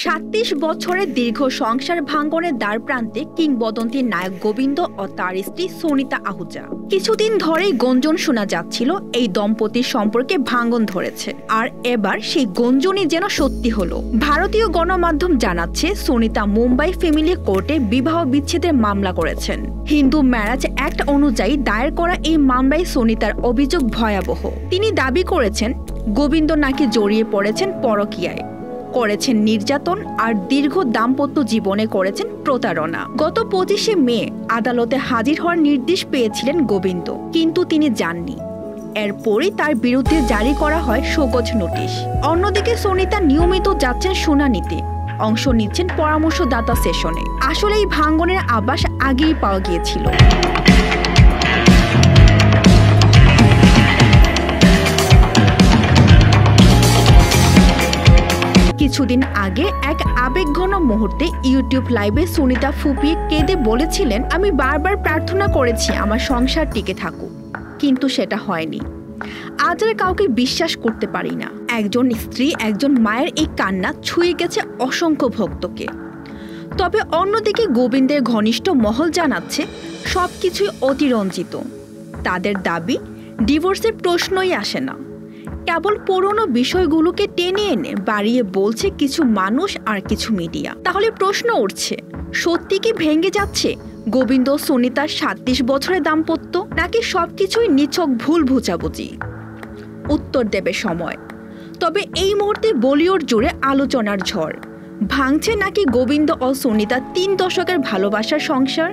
৩৭ বছরের দীর্ঘ সংসার ভাঙ্গনের দ্বারপ্রান্তে কিংবদন্তির নায়ক গোবিন্দ ও তার স্ত্রী সোনিতা আহুজা। কিছুদিন ধরেই গুঞ্জন শোনা যাচ্ছিল এই দম্পতির সম্পর্কে ভাঙ্গন ধরেছে, আর এবার সেই গুঞ্জনই যেন সত্যি হলো। ভারতীয় গণমাধ্যম জানাচ্ছে সোনিতা মুম্বাই ফ্যামিলি কোর্টে বিবাহ বিচ্ছেদের মামলা করেছেন। হিন্দু ম্যারেজ অ্যাক্ট অনুযায়ী দায়ের করা এই মামলায় সোনিতার অভিযোগ ভয়াবহ। তিনি দাবি করেছেন গোবিন্দ নাকি জড়িয়ে পড়েছেন পরকীয়ায়, করেছেন নির্যাতন আর দীর্ঘ দাম্পত্য জীবনে করেছেন প্রতারণা। গত ২৫শে মে আদালতে হাজির হওয়ার নির্দেশ পেয়েছিলেন গোবিন্দ, কিন্তু তিনি যাননি। এরপরই তার বিরুদ্ধে জারি করা হয় শোকজ নোটিশ। অন্যদিকে সোনিতা নিয়মিত যাচ্ছেন শুনানিতে, অংশ নিচ্ছেন পরামর্শদাতা সেশনে। আসলে এই ভাঙ্গনের আভাস আগেই পাওয়া গিয়েছিল। কিছুদিন আগে এক আবেগঘন মুহূর্তে ইউটিউব লাইভে সোনিতা ফুপিয়ে কেঁদে বলেছিলেন, আমি বারবার প্রার্থনা করেছি আমার সংসার টিকে থাকুক, কিন্তু সেটা হয়নি। আজ আর কাউকে বিশ্বাস করতে পারি না। একজন স্ত্রী, একজন মায়ের এই কান্না ছুঁয়ে গেছে অসংখ্য ভক্তকে। তবে অন্যদিকে গোবিন্দের ঘনিষ্ঠ মহল জানাচ্ছে সবকিছুই অতিরঞ্জিত। তাদের দাবি ডিভোর্সের প্রশ্নই আসে না, কেবল পুরনো বিষয়গুলোকে টেনে এনে বাড়িয়ে বলছে কিছু মানুষ আর কিছু মিডিয়া। তাহলে প্রশ্ন উঠছে, সত্যি কি ভেঙে যাচ্ছে গোবিন্দ সোনিতার ৩৭ বছরের দাম্পত্য, নাকি সবকিছুই নিছক ভুল বোঝাবুঝি? উত্তর দেবে সময়। তবে এই মুহূর্তে বলিউড জুড়ে আলোচনার ঝড়। ভাঙছে নাকি গোবিন্দ ও সোনিতা ৩ দশকের ভালোবাসার সংসার?